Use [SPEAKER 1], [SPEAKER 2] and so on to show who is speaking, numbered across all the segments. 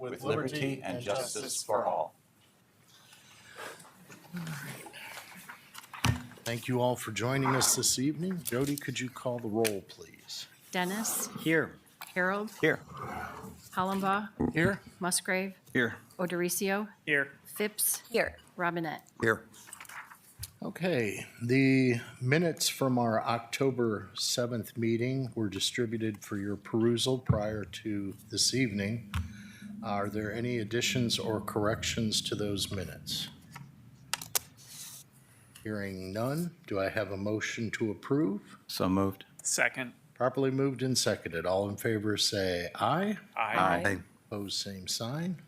[SPEAKER 1] with liberty and justice for all.
[SPEAKER 2] Thank you all for joining us this evening. Jody, could you call the roll, please?
[SPEAKER 3] Dennis,
[SPEAKER 4] Here.
[SPEAKER 3] Harold,
[SPEAKER 4] Here.
[SPEAKER 3] Hollenbaugh,
[SPEAKER 2] Here.
[SPEAKER 3] Musgrave,
[SPEAKER 4] Here.
[SPEAKER 3] Odericio,
[SPEAKER 4] Here.
[SPEAKER 3] Phipps,
[SPEAKER 5] Here.
[SPEAKER 3] Robinette.
[SPEAKER 4] Here.
[SPEAKER 2] Okay, the minutes from our October 7th meeting were distributed for your perusal prior to this evening. Are there any additions or corrections to those minutes? Hearing none, do I have a motion to approve?
[SPEAKER 4] So moved.
[SPEAKER 1] Second.
[SPEAKER 2] Properly moved and seconded. All in favor say aye.
[SPEAKER 3] Aye.
[SPEAKER 2] Opposed, same sign.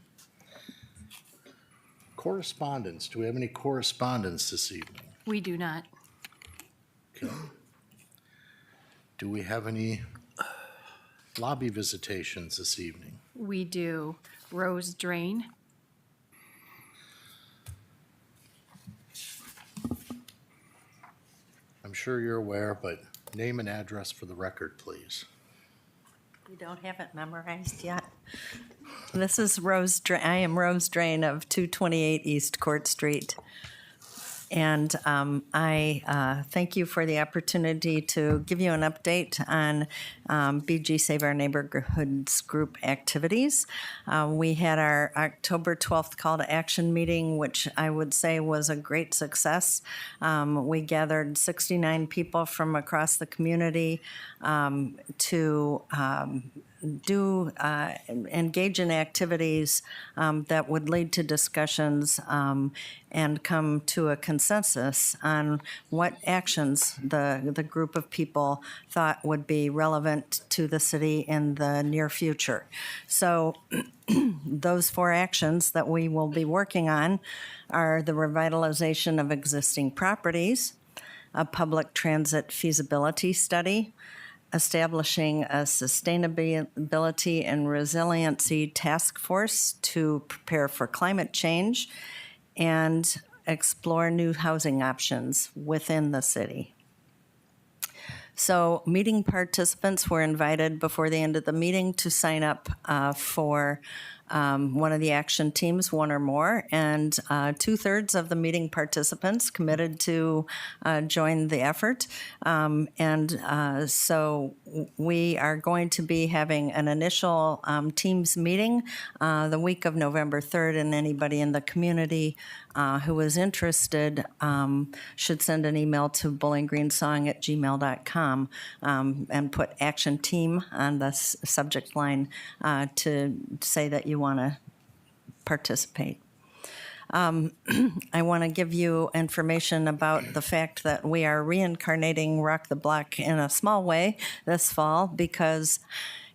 [SPEAKER 2] Correspondence. Do we have any correspondence this evening?
[SPEAKER 3] We do not.
[SPEAKER 2] Okay. Do we have any lobby visitations this evening?
[SPEAKER 3] We do. Rose Drain,
[SPEAKER 2] I'm sure you're aware, but name and address for the record, please.
[SPEAKER 5] You don't have it memorized yet. This is Rose Drain. I am Rose Drain of 228 East Court Street. And I thank you for the opportunity to give you an update on BG Save Our Neighborhoods group activities. We had our October 12th call to action meeting, which I would say was a great success. We gathered 69 people from across the community to engage in activities that would lead to discussions and come to a consensus on what actions the group of people thought would be relevant to the city in the near future. So those 4 actions that we will be working on are the revitalization of existing properties, a public transit feasibility study, establishing a sustainability and resiliency task force to prepare for climate change, and explore new housing options within the city. So meeting participants were invited before the end of the meeting to sign up for one of the action teams, one or more, and 2/3 of the meeting participants committed to join the effort. So we are going to be having an initial teams meeting the week of November 3rd, and anybody in the community who is interested should send an email to bowlinggreensong@gmail.com and put action team on the subject line to say that you want to participate. I want to give you information about the fact that we are reincarnating Rock the Block in a small way this fall because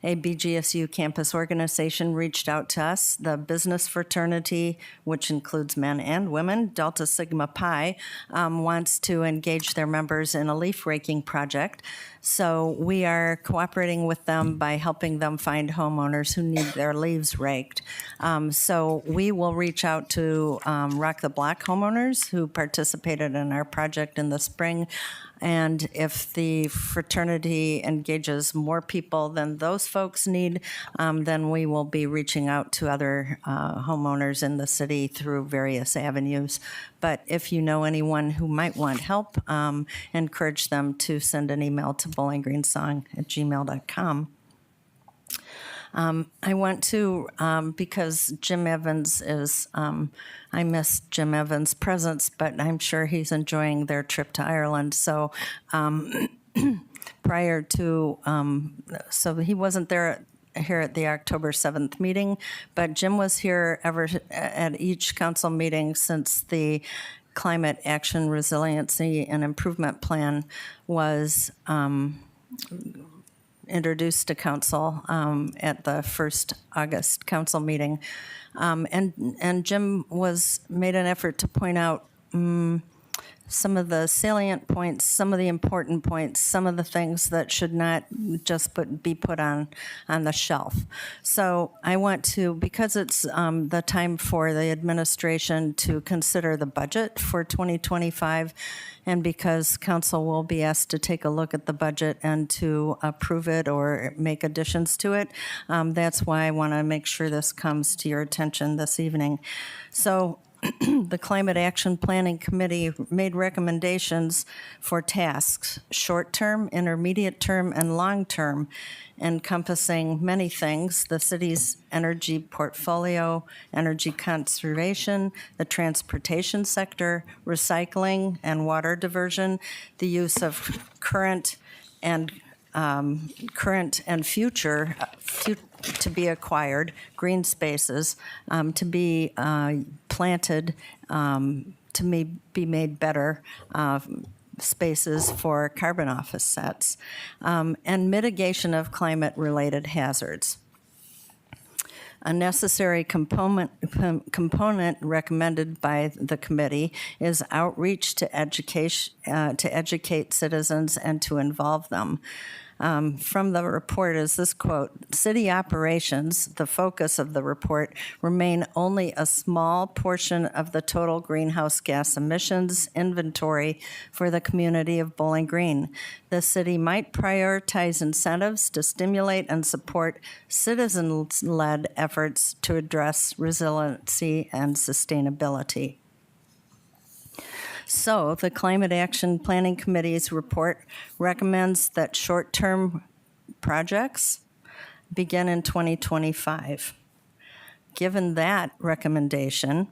[SPEAKER 5] a BGSU campus organization reached out to us. The business fraternity, which includes men and women, Delta Sigma Pi, wants to engage their members in a leaf raking project. So we are cooperating with them by helping them find homeowners who need their leaves raked. So we will reach out to Rock the Block homeowners who participated in our project in the spring. And if the fraternity engages more people than those folks need, then we will be reaching out to other homeowners in the city through various avenues. But if you know anyone who might want help, encourage them to send an email to bowlinggreensong@gmail.com. I want to, because Jim Evans is, I miss Jim Evans' presence, but I'm sure he's enjoying their trip to Ireland. So prior to, so he wasn't there here at the October 7th meeting, but Jim was here at each council meeting since the Climate Action Resiliency and Improvement Plan was introduced to council at the first August council meeting. And Jim made an effort to point out some of the salient points, some of the important points, some of the things that should not just be put on the shelf. So I want to, because it's the time for the administration to consider the budget for 2025, and because council will be asked to take a look at the budget and to approve it or make additions to it, that's why I want to make sure this comes to your attention this evening. So the Climate Action Planning Committee made recommendations for tasks, short-term, intermediate-term, and long-term, encompassing many things: the city's energy portfolio, energy conservation, the transportation sector, recycling and water diversion, the use of current and future to be acquired green spaces, to be planted, to be made better spaces for carbon offsets, and mitigation of climate-related hazards. A necessary component recommended by the committee is outreach to educate citizens and to involve them. From the report is this quote: "City operations, the focus of the report, remain only a small portion of the total greenhouse gas emissions inventory for the community of Bowling Green. The city might prioritize incentives to stimulate and support citizen-led efforts to address resiliency and sustainability." So the Climate Action Planning Committee's report recommends that short-term projects begin in 2025. Given that recommendation,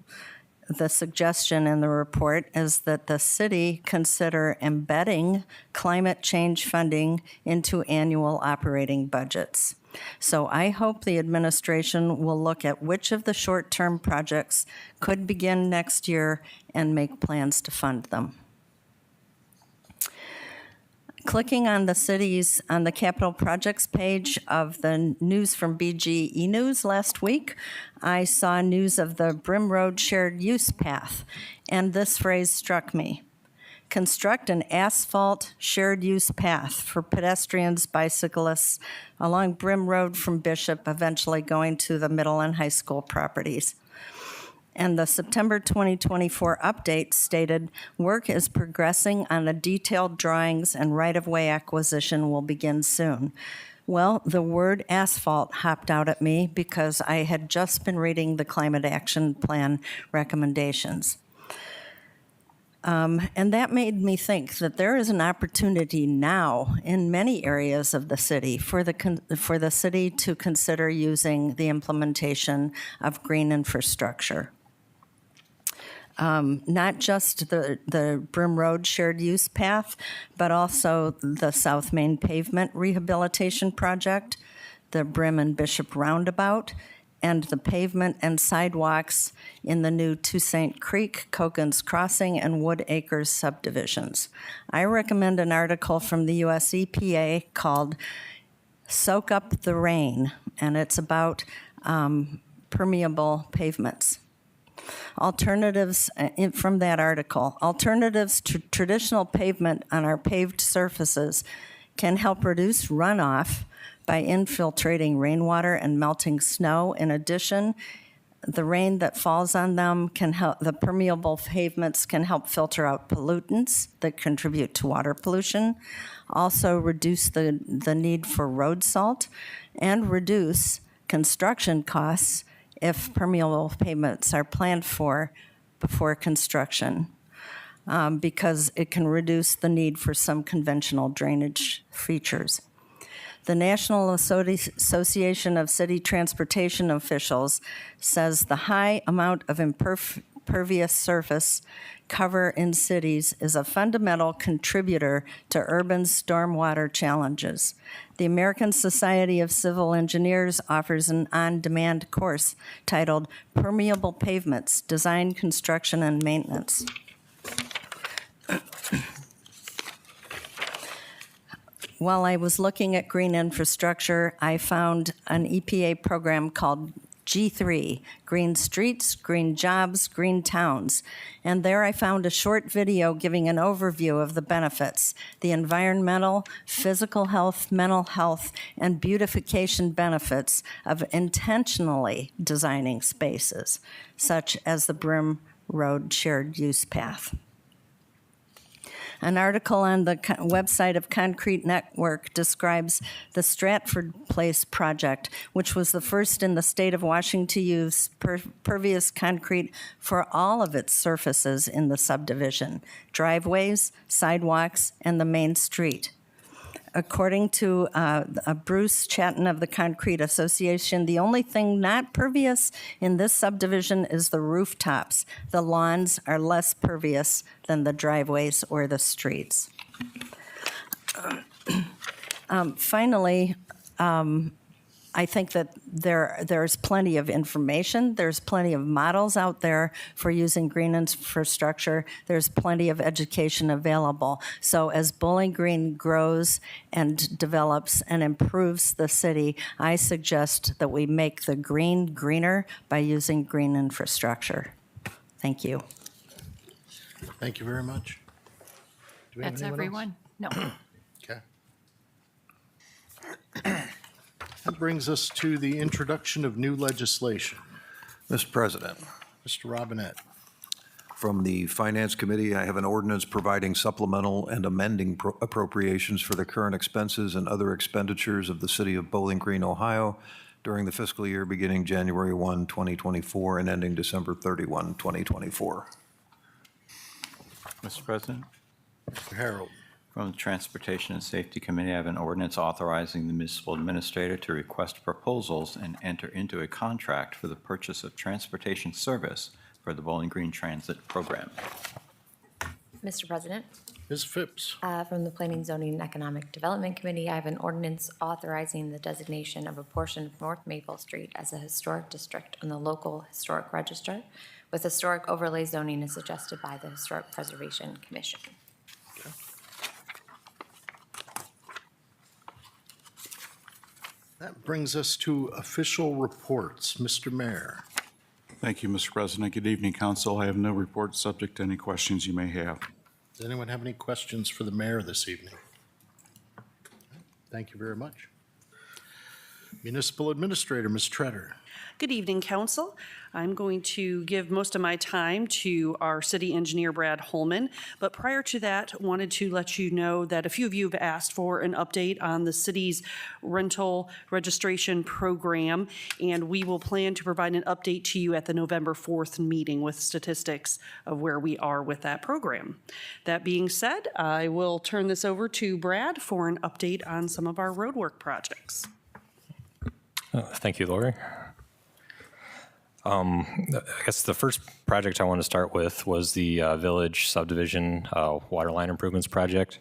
[SPEAKER 5] the suggestion in the report is that the city consider embedding climate change funding into annual operating budgets. So I hope the administration will look at which of the short-term projects could begin next year and make plans to fund them. Clicking on the capital projects page of the news from BGE News last week, I saw news of the Brim Road shared use path, and this phrase struck me: construct an asphalt shared use path for pedestrians, bicyclists along Brim Road from Bishop, eventually going to the middle and high school properties. And the September 2024 update stated work is progressing on the detailed drawings and right-of-way acquisition will begin soon. Well, the word asphalt hopped out at me because I had just been reading the Climate Action Plan recommendations. And that made me think that there is an opportunity now in many areas of the city for the city to consider using the implementation of green infrastructure. Not just the Brim Road shared use path, but also the South Main Pavement Rehabilitation Project, the Brim and Bishop Roundabout, and the pavement and sidewalks in the new Toussaint Creek, Cogan's Crossing, and Wood Acres subdivisions. I recommend an article from the US EPA called Soak Up the Rain, and it's about permeable pavements. Alternatives from that article: alternatives to traditional pavement on our paved surfaces can help reduce runoff by infiltrating rainwater and melting snow. In addition, the rain that falls on them can help, the permeable pavements can help filter out pollutants that contribute to water pollution, also reduce the need for road salt, and reduce construction costs if permeable pavements are planned for before construction, because it can reduce the need for some conventional drainage features. The National Association of City Transportation Officials says the high amount of impervious surface cover in cities is a fundamental contributor to urban stormwater challenges. The American Society of Civil Engineers offers an on-demand course titled Permeable Pavements: Design, Construction, and Maintenance. While I was looking at green infrastructure, I found an EPA program called G3, Green Streets, Green Jobs, Green Towns. And there I found a short video giving an overview of the benefits, the environmental, physical health, mental health, and beautification benefits of intentionally designing spaces, such as the Brim Road Shared Use Path. An article on the website of Concrete Network describes the Stratford Place project, which was the first in the state of Washington to use pervious concrete for all of its surfaces in the subdivision, driveways, sidewalks, and the main street. According to Bruce Chatton of the Concrete Association, the only thing not pervious in this subdivision is the rooftops. The lawns are less pervious than the driveways or the streets. Finally, I think that there's plenty of information. There's plenty of models out there for using green infrastructure. There's plenty of education available. So as Bowling Green grows and develops and improves the city, I suggest that we make the green greener by using green infrastructure. Thank you.
[SPEAKER 2] Thank you very much. Do we have
[SPEAKER 3] That's
[SPEAKER 2] anyone else?
[SPEAKER 3] everyone? No.
[SPEAKER 2] Okay. That brings us to the introduction of new legislation.
[SPEAKER 4] Mr. President,
[SPEAKER 2] Mr. Robinette.
[SPEAKER 4] from the Finance Committee, I have an ordinance providing supplemental and amending appropriations for the current expenses and other expenditures of the city of Bowling Green, Ohio during the fiscal year beginning January 1, 2024 and ending December 31, 2024.
[SPEAKER 1] Mr. President,
[SPEAKER 2] Mr. Harold.
[SPEAKER 1] from the Transportation and Safety Committee, I have an ordinance authorizing the municipal administrator to request proposals and enter into a contract for the purchase of transportation service for the Bowling Green Transit Program.
[SPEAKER 6] Mr. President,
[SPEAKER 2] Ms. Phipps.
[SPEAKER 6] from the Planning, Zoning, and Economic Development Committee, I have an ordinance authorizing the designation of a portion of North Maple Street as a historic district on the local historic register, with historic overlay zoning as suggested by the Historic Preservation Commission.
[SPEAKER 2] That brings us to official reports. Mr. Mayor.
[SPEAKER 7] Thank you, Mr. President. Good evening, council. I have no report subject to any questions you may have.
[SPEAKER 2] Does anyone have any questions for the mayor this evening? Thank you very much. Municipal Administrator, Ms. Tretter.
[SPEAKER 8] Good evening, council. I'm going to give most of my time to our city engineer, Brad Holman. But prior to that, wanted to let you know that a few of you have asked for an update on the city's rental registration program, and we will plan to provide an update to you at the November 4th meeting with statistics of where we are with that program. That being said, I will turn this over to Brad for an update on some of our roadwork projects.
[SPEAKER 9] Thank you, Lori. I guess the first project I want to start with was the Village Subdivision Water Line Improvements Project.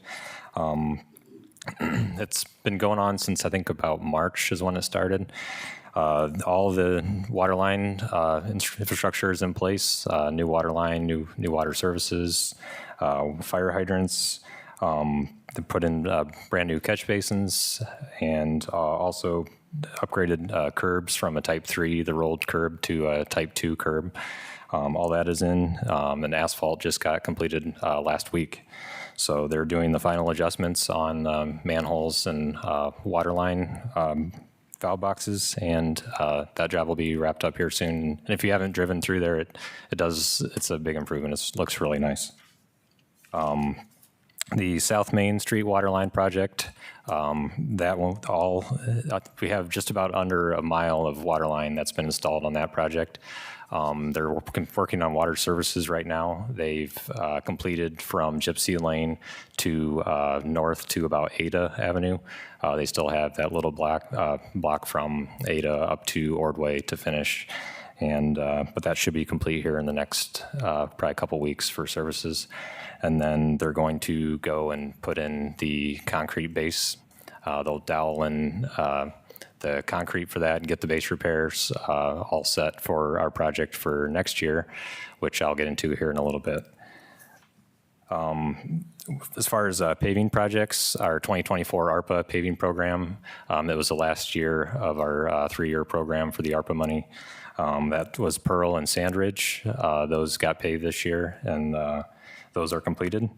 [SPEAKER 9] It's been going on since I think about March is when it started. All the water line infrastructure is in place, new water line, new water services, fire hydrants. They put in brand new catch basins and also upgraded curbs from a type 3, the rolled curb, to a type 2 curb. All that is in, and asphalt just got completed last week. So they're doing the final adjustments on manholes and water line valve boxes, and that job will be wrapped up here soon. And if you haven't driven through there, it's a big improvement. It looks really nice. The South Main Street Waterline Project, that won't all, we have just about under a mile of water line that's been installed on that project. They're working on water services right now. They've completed from Gypsy Lane to north to about Ada Avenue. They still have that little block from Ada up to Ordway to finish. And but that should be complete here in the next probably a couple weeks for services. And then they're going to go and put in the concrete base. They'll dowel in the concrete for that and get the base repairs all set for our project for next year, which I'll get into here in a little bit. As far as paving projects, our 2024 ARPA paving program, it was the last year of our three-year program for the ARPA money. That was Pearl and Sandridge. Those got paved this year, and those are completed.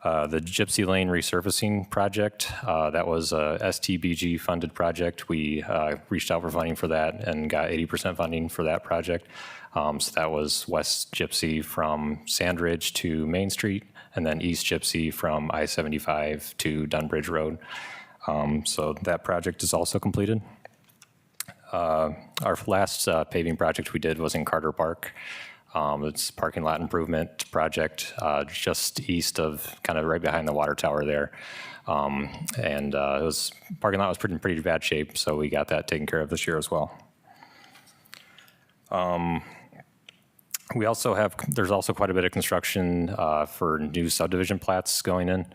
[SPEAKER 9] The Gypsy Lane resurfacing project, that was a STBG funded project. We reached out for funding for that and got 80% funding for that project. So that was West Gypsy from Sandridge to Main Street, and then East Gypsy from I-75 to Dunbridge Road. So that project is also completed. Our last paving project we did was in Carter Park. It's a parking lot improvement project just east of, kind of right behind the water tower there. And parking lot was pretty bad shape, so we got that taken care of this year as well. We also there's also quite a bit of construction for new subdivision plats going in.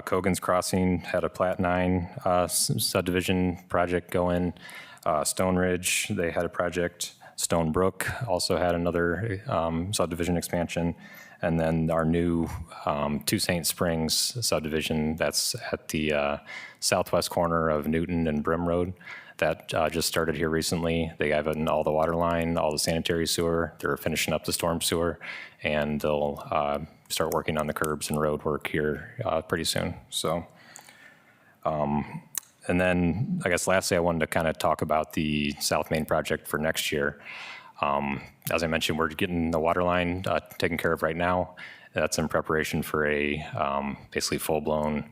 [SPEAKER 9] Cogan's Crossing had a Plat 9 subdivision project go in. Stone Ridge, they had a project. Stone Brook also had another subdivision expansion. And then our new Two St. Springs subdivision, that's at the southwest corner of Newton and Brim Road. That just started here recently. They have in all the water line, all the sanitary sewer. They're finishing up the storm sewer, and they'll start working on the curbs and road work here pretty soon. So, and then I guess lastly, I wanted to kind of talk about the South Main project for next year. As I mentioned, we're getting the water line taken care of right now. That's in preparation for a basically full-blown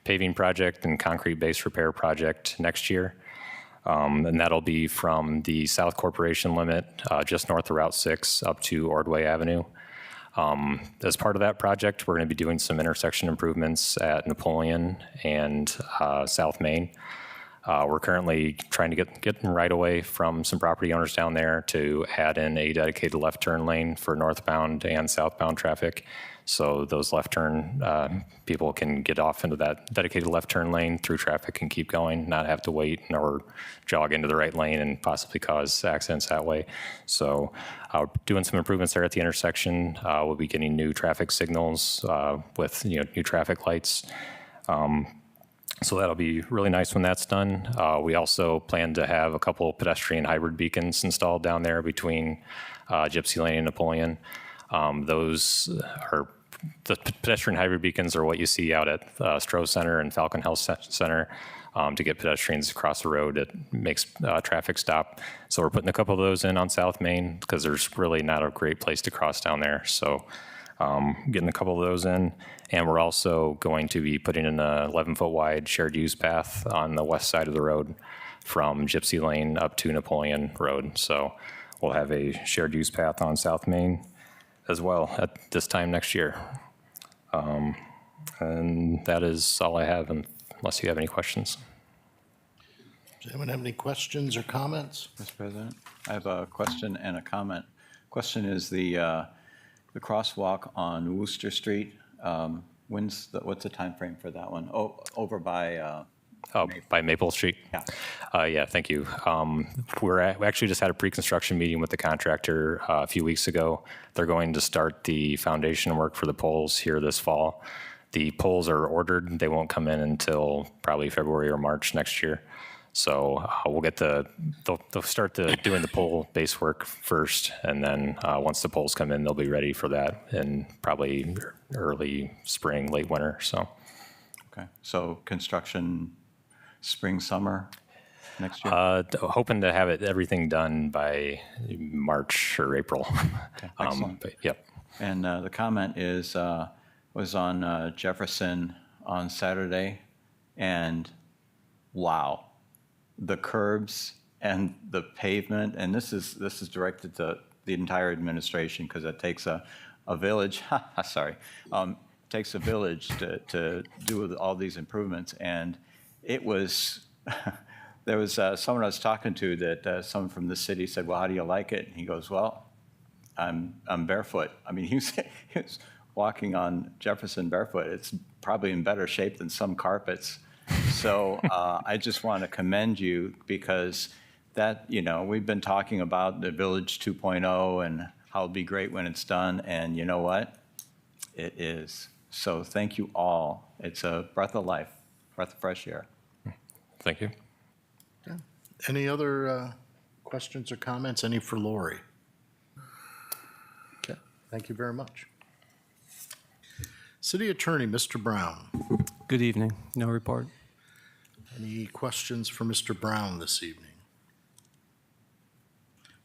[SPEAKER 9] paving project and concrete base repair project next year. And that'll be from the South Corporation limit, just north of Route 6 up to Ordway Avenue. As part of that project, we're going to be doing some intersection improvements at Napoleon and South Main. We're currently trying to get right away from some property owners down there to add in a dedicated left turn lane for northbound and southbound traffic. So those left turn people can get off into that dedicated left turn lane through traffic and keep going, not have to wait or jog into the right lane and possibly cause accidents that way. So doing some improvements there at the intersection. We'll be getting new traffic signals with new traffic lights. So that'll be really nice when that's done. We also plan to have a couple pedestrian hybrid beacons installed down there between Gypsy Lane and Napoleon. Those are the pedestrian hybrid beacons are what you see out at Stroh Center and Falcon Health Center to get pedestrians across the road. It makes traffic stop. So we're putting a couple of those in on South Main because there's really not a great place to cross down there. So getting a couple of those in. And we're also going to be putting in an 11-foot wide shared use path on the west side of the road from Gypsy Lane up to Napoleon Road. So we'll have a shared use path on South Main as well at this time next year. And that is all I have, unless you have any questions.
[SPEAKER 2] Does anyone have any questions or comments?
[SPEAKER 1] Mr. President, I have a question and a comment. Question is the crosswalk on Worcester Street. What's the time frame for that one? Oh, over by.
[SPEAKER 9] By Maple Street?
[SPEAKER 1] Yeah.
[SPEAKER 9] Yeah, thank you. We actually just had a pre-construction meeting with the contractor a few weeks ago. They're going to start the foundation work for the poles here this fall. The poles are ordered. They won't come in until probably February or March next year. So we'll get they'll start doing the pole base work first, and then once the poles come in, they'll be ready for that in probably early spring, late winter. So.
[SPEAKER 1] Okay. So construction spring, summer next year?
[SPEAKER 9] Hoping to have everything done by March or April.
[SPEAKER 1] Okay, excellent.
[SPEAKER 9] But, yep.
[SPEAKER 1] And the comment is, was on Jefferson on Saturday, and wow, the curbs and the pavement, and this is directed to the entire administration because it takes a village, sorry, takes a village to do all these improvements. And it was, there was someone I was talking to that someone from the city said, well, how do you like it? And he goes, well, I'm barefoot. I mean, he was walking on Jefferson barefoot. It's probably in better shape than some carpets. So I just want to commend you because that, we've been talking about the Village 2.0 and how it'll be great when it's done. And you know what? It is. So thank you all. It's a breath of life, breath of fresh air.
[SPEAKER 9] Thank you.
[SPEAKER 2] Any other questions or comments? Any for Lori? Okay, thank you very much. City Attorney, Mr. Brown.
[SPEAKER 10] Good evening. No report.
[SPEAKER 2] Any questions for Mr. Brown this evening?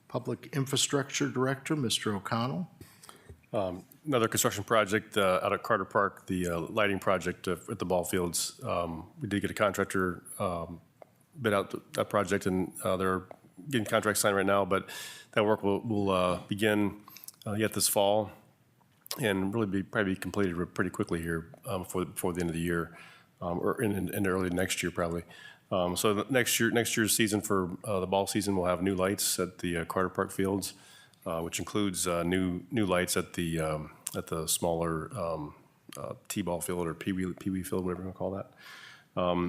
[SPEAKER 2] Public Infrastructure Director, Mr. O'Connell.
[SPEAKER 11] Another construction project out at Carter Park, the lighting project at the ball fields. We did get a contractor bid out that project, and they're getting contracts signed right now, but that work will begin yet this fall and really probably be completed pretty quickly here before the end of the year, or in early next year probably. So next year's season for the ball season, we'll have new lights at the Carter Park fields, which includes new lights at the smaller T-ball field or Pee-wee field, whatever you want to call that.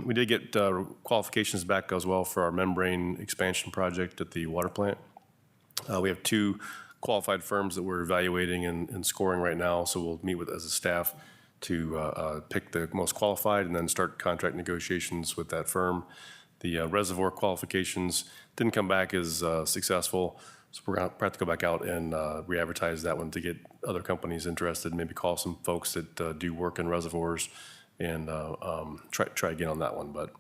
[SPEAKER 11] We did get qualifications back as well for our membrane expansion project at the water plant. We have 2 qualified firms that we're evaluating and scoring right now, so we'll meet with as a staff to pick the most qualified and then start contract negotiations with that firm. The reservoir qualifications didn't come back as successful, so we're going to have to go back out and re-advertise that one to get other companies interested, maybe call some folks that do work in reservoirs and try again on that one. But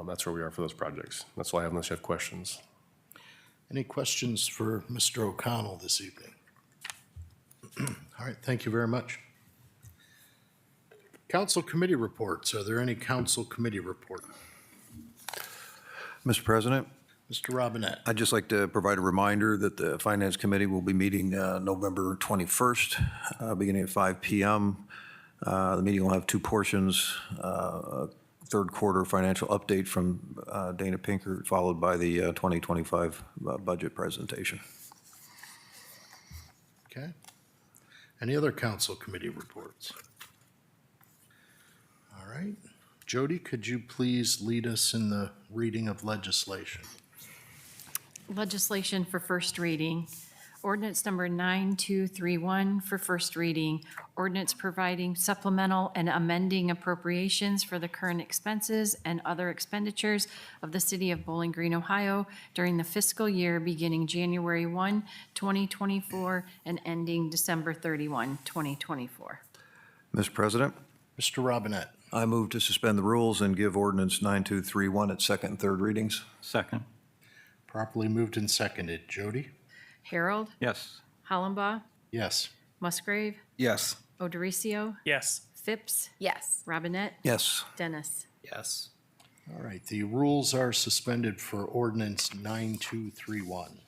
[SPEAKER 11] that's where we are for those projects. That's all I have unless you have questions.
[SPEAKER 2] Any questions for Mr. O'Connell this evening? All right, thank you very much. Council committee reports. Are there any council committee reports?
[SPEAKER 4] Mr. President,
[SPEAKER 2] Mr. Robinette.
[SPEAKER 4] I'd just like to provide a reminder that the Finance Committee will be meeting November 21st, beginning at 5 p.m. The meeting will have 2 portions, third quarter financial update from Dana Pinker, followed by the 2025 budget presentation.
[SPEAKER 2] Okay. Any other council committee reports? All right. Jody, could you please lead us in the reading of legislation?
[SPEAKER 3] Legislation for first reading. Ordinance number 9231 for first reading. Ordinance providing supplemental and amending appropriations for the current expenses and other expenditures of the City of Bowling Green, Ohio during the fiscal year beginning January 1, 2024 and ending December 31, 2024.
[SPEAKER 4] Mr. President,
[SPEAKER 2] Mr. Robinette.
[SPEAKER 4] I move to suspend the rules and give ordinance 9231 its second and third readings.
[SPEAKER 1] Second.
[SPEAKER 2] Properly moved and seconded. Jody?
[SPEAKER 3] Harold,
[SPEAKER 1] Yes.
[SPEAKER 3] Hollenbaugh,
[SPEAKER 2] Yes.
[SPEAKER 3] Musgrave,
[SPEAKER 10] Yes.
[SPEAKER 3] Odericio,
[SPEAKER 10] Yes.
[SPEAKER 3] Phipps,
[SPEAKER 6] Yes.
[SPEAKER 3] Robinette,
[SPEAKER 4] Yes.
[SPEAKER 3] Dennis.
[SPEAKER 10] Yes.
[SPEAKER 2] All right, the rules are suspended for ordinance 9231.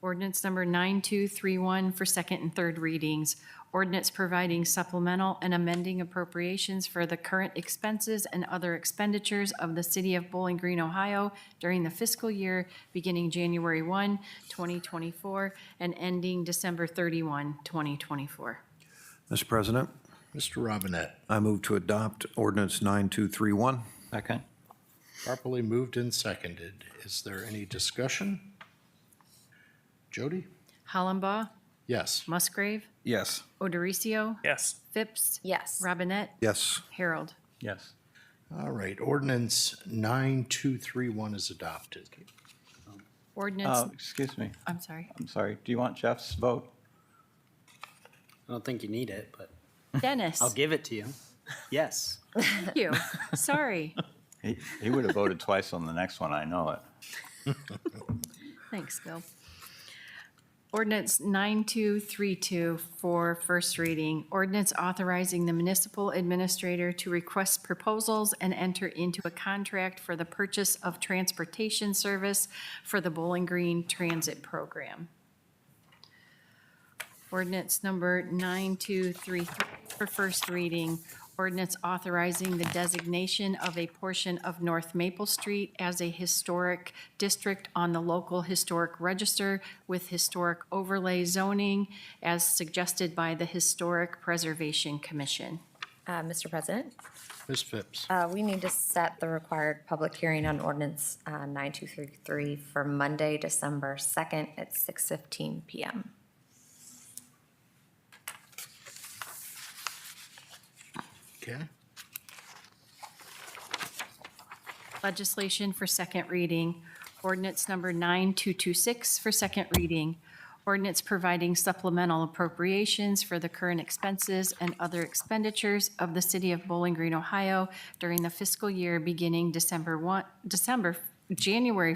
[SPEAKER 3] Ordinance number 9231 for second and third readings. Ordinance providing supplemental and amending appropriations for the current expenses and other expenditures of the City of Bowling Green, Ohio during the fiscal year beginning January 1, 2024 and ending December 31, 2024.
[SPEAKER 4] Mr. President,
[SPEAKER 2] Mr. Robinette.
[SPEAKER 4] I move to adopt ordinance 9231.
[SPEAKER 1] Second.
[SPEAKER 2] Properly moved and seconded. Is there any discussion? Jody?
[SPEAKER 3] Hollenbaugh,
[SPEAKER 2] Yes.
[SPEAKER 3] Musgrave,
[SPEAKER 10] Yes.
[SPEAKER 3] Odericio,
[SPEAKER 10] Yes.
[SPEAKER 3] Phipps,
[SPEAKER 6] Yes.
[SPEAKER 3] Robinette,
[SPEAKER 4] Yes.
[SPEAKER 3] Harold.
[SPEAKER 1] Yes.
[SPEAKER 2] All right, ordinance 9231 is adopted.
[SPEAKER 3] Ordinance,
[SPEAKER 1] Excuse me.
[SPEAKER 3] I'm sorry,
[SPEAKER 1] I'm sorry. Do you want Jeff's vote?
[SPEAKER 10] I don't think you need it, but
[SPEAKER 3] Dennis.
[SPEAKER 10] I'll give it to you. Yes.
[SPEAKER 3] Thank you. Sorry.
[SPEAKER 1] He would have voted twice on the next one. I know it.
[SPEAKER 3] Thanks, Bill. Ordinance 9232 for first reading. Ordinance authorizing the municipal administrator to request proposals and enter into a contract for the purchase of transportation service for the Bowling Green Transit Program. Ordinance number 9233 for first reading. Ordinance authorizing the designation of a portion of North Maple Street as a historic district on the local historic register with historic overlay zoning as suggested by the Historic Preservation Commission.
[SPEAKER 6] Mr. President,
[SPEAKER 2] Ms. Phipps?
[SPEAKER 6] we need to set the required public hearing on ordinance 9233 for Monday, December 2nd at 6:15 p.m.
[SPEAKER 2] Okay.
[SPEAKER 3] Legislation for second reading. Ordinance number 9226 for second reading. Ordinance providing supplemental appropriations for the current expenses and other expenditures of the city of Bowling Green, Ohio during the fiscal year beginning January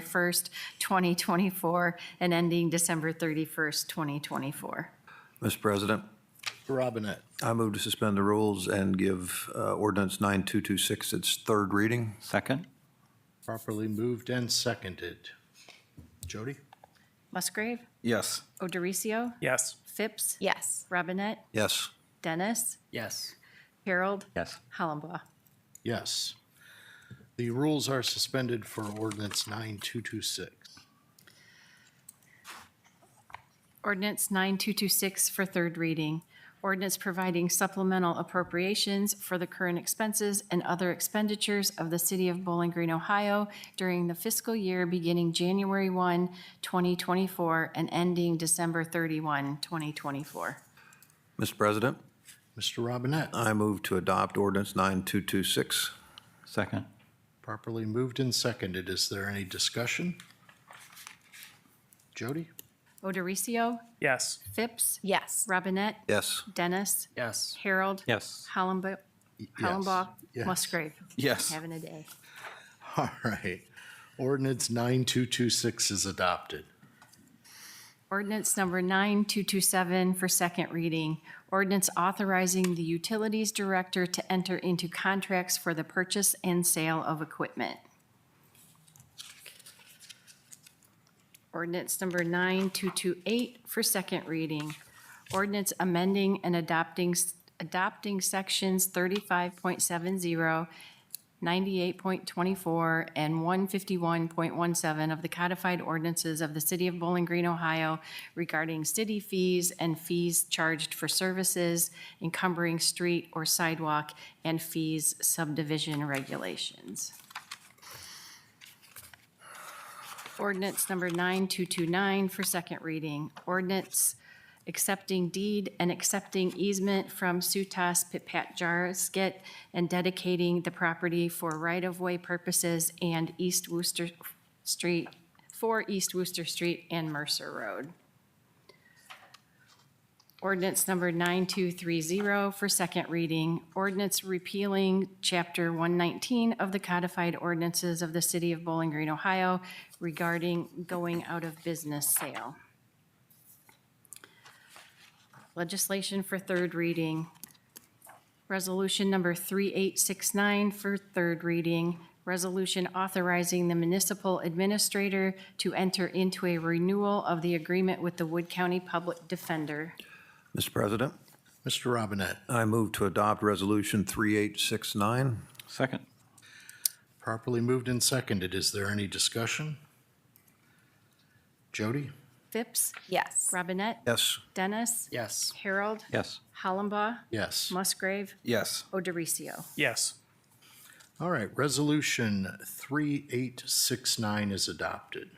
[SPEAKER 3] 1st, 2024, and ending December 31st, 2024.
[SPEAKER 4] Mr. President,
[SPEAKER 2] Robinette.
[SPEAKER 4] I move to suspend the rules and give ordinance 9226 its third reading.
[SPEAKER 1] Second?
[SPEAKER 2] Properly moved and seconded. Jody?
[SPEAKER 3] Musgrave?
[SPEAKER 1] Yes.
[SPEAKER 3] Odericio?
[SPEAKER 10] Yes.
[SPEAKER 3] Phipps?
[SPEAKER 6] Yes.
[SPEAKER 3] Robinette?
[SPEAKER 4] Yes.
[SPEAKER 3] Dennis?
[SPEAKER 10] Yes.
[SPEAKER 3] Harold?
[SPEAKER 1] Yes.
[SPEAKER 3] Hollenbaugh.
[SPEAKER 2] Yes. The rules are suspended for ordinance 9226.
[SPEAKER 3] Ordinance 9226 for third reading. Ordinance providing supplemental appropriations for the current expenses and other expenditures of the city of Bowling Green, Ohio during the fiscal year beginning January 1, 2024, and ending December 31, 2024.
[SPEAKER 4] Mr. President,
[SPEAKER 2] Mr. Robinette.
[SPEAKER 4] I move to adopt ordinance 9226.
[SPEAKER 1] Second?
[SPEAKER 2] Properly moved and seconded. Is there any discussion? Jody?
[SPEAKER 3] Odericio?
[SPEAKER 10] Yes.
[SPEAKER 3] Phipps?
[SPEAKER 6] Yes.
[SPEAKER 3] Robinette?
[SPEAKER 4] Yes.
[SPEAKER 3] Dennis?
[SPEAKER 10] Yes.
[SPEAKER 3] Harold?
[SPEAKER 1] Yes.
[SPEAKER 3] Hollenbaugh? Hollenbaugh?
[SPEAKER 2] Yes.
[SPEAKER 3] Musgrave?
[SPEAKER 1] Yes.
[SPEAKER 3] Having a day.
[SPEAKER 2] All right. Ordinance 9226 is adopted.
[SPEAKER 3] Ordinance number 9227 for second reading. Ordinance authorizing the Utilities Director to enter into contracts for the purchase and sale of equipment. Ordinance number 9228 for second reading. Ordinance amending and adopting sections 35.70, 98.24, and 151.17 of the codified ordinances of the city of Bowling Green, Ohio regarding city fees and fees charged for services, encumbering street or sidewalk, and fees subdivision regulations. Ordinance number 9229 for second reading. Ordinance accepting deed and accepting easement from Sutas Pitpat and dedicating the property for right-of-way purposes and East Worcester Street, for East Worcester Street and Mercer Road. Ordinance number 9230 for second reading. Ordinance repealing Chapter 119 of the codified ordinances of the city of Bowling Green, Ohio regarding going out of business sale. Legislation for third reading. Resolution number 3869 for third reading. Resolution authorizing the municipal administrator to enter into a renewal of the agreement with the Wood County Public Defender.
[SPEAKER 4] Mr. President,
[SPEAKER 2] Mr. Robinette.
[SPEAKER 4] I move to adopt resolution 3869.
[SPEAKER 1] Second?
[SPEAKER 2] Properly moved and seconded. Is there any discussion? Jody?
[SPEAKER 3] Phipps?
[SPEAKER 6] Yes.
[SPEAKER 3] Robinette?
[SPEAKER 4] Yes.
[SPEAKER 3] Dennis?
[SPEAKER 10] Yes.
[SPEAKER 3] Harold?
[SPEAKER 1] Yes.
[SPEAKER 3] Hollenbaugh?
[SPEAKER 2] Yes.
[SPEAKER 3] Musgrave?
[SPEAKER 1] Yes.
[SPEAKER 3] Odericio?
[SPEAKER 10] Yes.
[SPEAKER 2] All right. Resolution 3869 is adopted.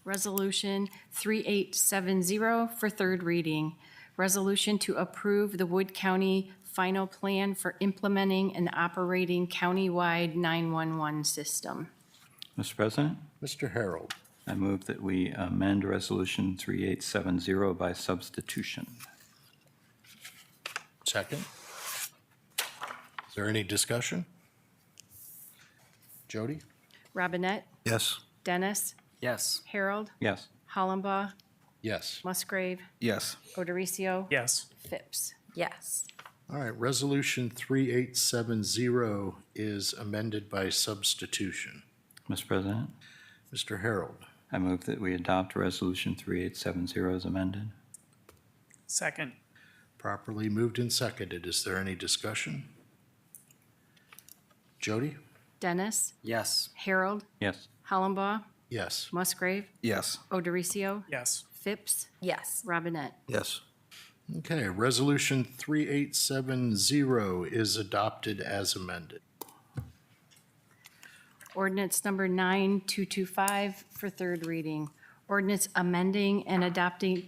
[SPEAKER 3] Resolution 3870 for third reading. Resolution to approve the Wood County final plan for implementing and operating countywide 911 system.
[SPEAKER 1] Mr. President,
[SPEAKER 2] Mr. Harold.
[SPEAKER 1] I move that we amend Resolution 3870 by substitution.
[SPEAKER 2] Second. Is there any discussion? Jody?
[SPEAKER 3] Robinette?
[SPEAKER 4] Yes.
[SPEAKER 3] Dennis?
[SPEAKER 10] Yes.
[SPEAKER 3] Harold?
[SPEAKER 1] Yes.
[SPEAKER 3] Hollenbaugh?
[SPEAKER 2] Yes.
[SPEAKER 3] Musgrave?
[SPEAKER 1] Yes.
[SPEAKER 3] Odericio?
[SPEAKER 10] Yes.
[SPEAKER 3] Phipps?
[SPEAKER 6] Yes.
[SPEAKER 2] All right. Resolution 3870 is amended by substitution.
[SPEAKER 1] Mr. President,
[SPEAKER 2] Mr. Harold.
[SPEAKER 1] I move that we adopt Resolution 3870 as amended.
[SPEAKER 10] Second.
[SPEAKER 2] Properly moved and seconded. Is there any discussion? Jody?
[SPEAKER 3] Dennis?
[SPEAKER 10] Yes.
[SPEAKER 3] Harold?
[SPEAKER 1] Yes.
[SPEAKER 3] Hollenbaugh?
[SPEAKER 2] Yes.
[SPEAKER 3] Musgrave?
[SPEAKER 1] Yes.
[SPEAKER 3] Odericio?
[SPEAKER 10] Yes.
[SPEAKER 3] Phipps?
[SPEAKER 6] Yes.
[SPEAKER 3] Robinette?
[SPEAKER 4] Yes.
[SPEAKER 2] Okay. Resolution 3870 is adopted as amended.
[SPEAKER 3] Ordinance number 9225 for third reading. Ordinance amending and adopting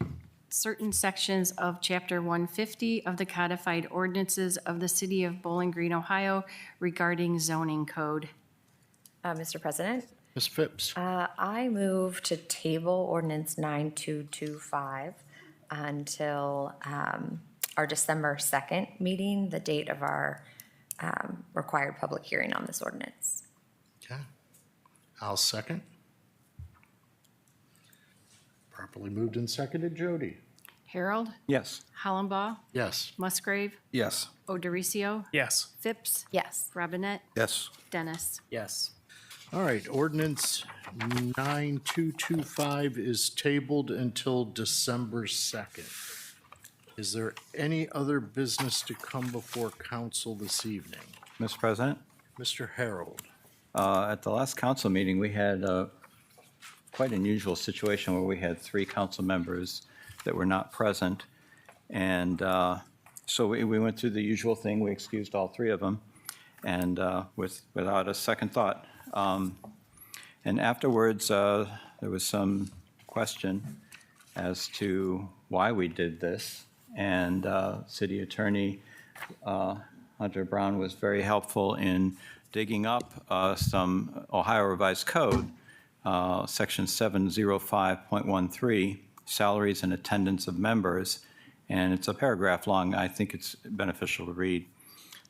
[SPEAKER 3] certain sections of Chapter 150 of the codified ordinances of the City of Bowling Green, Ohio regarding zoning code.
[SPEAKER 6] Mr. President,
[SPEAKER 2] Ms. Phipps?
[SPEAKER 6] I move to table ordinance 9225 until our December 2nd meeting, the date of our required public hearing on this ordinance.
[SPEAKER 2] Okay. I'll second. Properly moved and seconded. Jody?
[SPEAKER 3] Harold,
[SPEAKER 1] Yes.
[SPEAKER 3] Hollenbaugh,
[SPEAKER 2] Yes.
[SPEAKER 3] Musgrave,
[SPEAKER 4] Yes.
[SPEAKER 3] Odericio,
[SPEAKER 10] Yes.
[SPEAKER 3] Phipps,
[SPEAKER 6] Yes.
[SPEAKER 3] Robinette,
[SPEAKER 4] Yes.
[SPEAKER 3] Dennis.
[SPEAKER 10] Yes.
[SPEAKER 2] All right, ordinance 9225 is tabled until December 2nd. Is there any other business to come before council this evening?
[SPEAKER 1] Mr. President?
[SPEAKER 2] Mr. Harold?
[SPEAKER 1] At the last council meeting, we had a quite unusual situation where we had 3 council members that were not present. And so we went through the usual thing. We excused all 3 of them and without a second thought. And afterwards, there was some question as to why we did this. And City Attorney Hunter Brown was very helpful in digging up some Ohio Revised Code, Section 705.13, salaries and attendance of members, and it's a paragraph long. I think it's beneficial to read.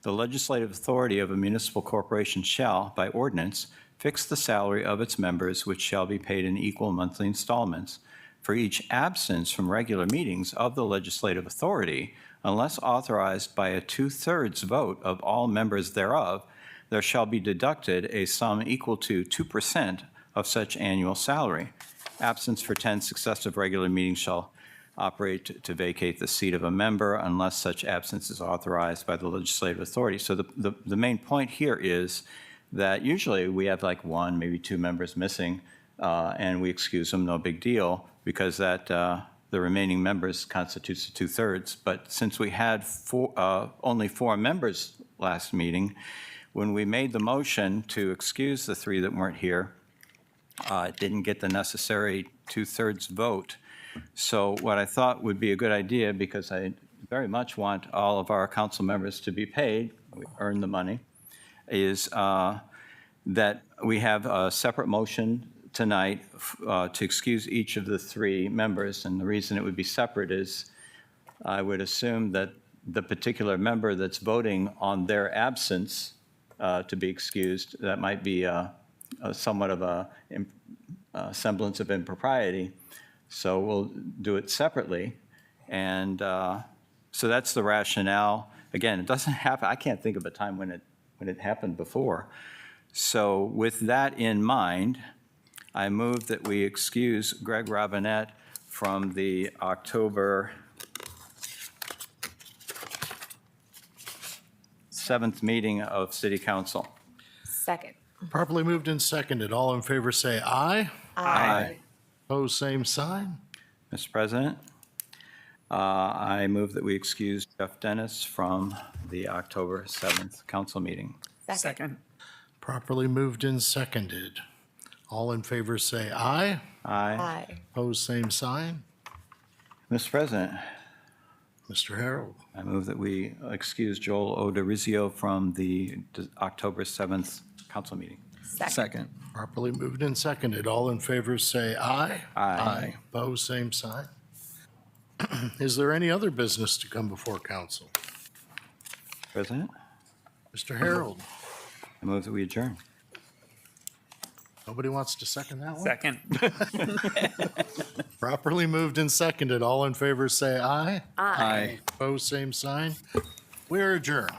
[SPEAKER 1] The legislative authority of a municipal corporation shall, by ordinance, fix the salary of its members, which shall be paid in equal monthly installments. For each absence from regular meetings of the legislative authority, unless authorized by a 2/3 vote of all members thereof, there shall be deducted a sum equal to 2% of such annual salary. Absence for 10 successive regular meetings shall operate to vacate the seat of a member unless such absence is authorized by the legislative authority. So the main point here is that usually we have like 1, maybe 2 members missing, and we excuse them, no big deal, because that the remaining members constitutes the 2/3. But since we had only 4 members last meeting, when we made the motion to excuse the 3 that weren't here, it didn't get the necessary 2/3 vote. So what I thought would be a good idea, because I very much want all of our council members to be paid, we earn the money, is that we have a separate motion tonight to excuse each of the 3 members. And the reason it would be separate is I would assume that the particular member that's voting on their absence to be excused, that might be somewhat of a semblance of impropriety. So we'll do it separately. And so that's the rationale. Again, it doesn't happen. I can't think of a time when it happened before. So with that in mind, I move that we excuse Greg Robinette from the October 7th meeting of City Council.
[SPEAKER 6] Second.
[SPEAKER 2] Properly moved and seconded. All in favor say aye.
[SPEAKER 1] Aye.
[SPEAKER 2] Opposed, same sign.
[SPEAKER 1] Mr. President, I move that we excuse Jeff Dennis from the October 7th council meeting.
[SPEAKER 10] Second.
[SPEAKER 2] Properly moved and seconded. All in favor say aye.
[SPEAKER 1] Aye.
[SPEAKER 6] Aye.
[SPEAKER 2] Opposed, same sign.
[SPEAKER 1] Mr. President,
[SPEAKER 2] Mr. Harold.
[SPEAKER 1] I move that we excuse Joel Odericio from the October 7th council meeting.
[SPEAKER 6] Second.
[SPEAKER 2] Properly moved and seconded. All in favor say aye.
[SPEAKER 1] Aye.
[SPEAKER 2] Opposed, same sign. Is there any other business to come before council?
[SPEAKER 1] President,
[SPEAKER 2] Mr. Harold.
[SPEAKER 1] I move that we adjourn.
[SPEAKER 2] Nobody wants to second that one?
[SPEAKER 10] Second.
[SPEAKER 2] Properly moved and seconded. All in favor say aye.
[SPEAKER 1] Aye.
[SPEAKER 2] Opposed, same sign. We are adjourned.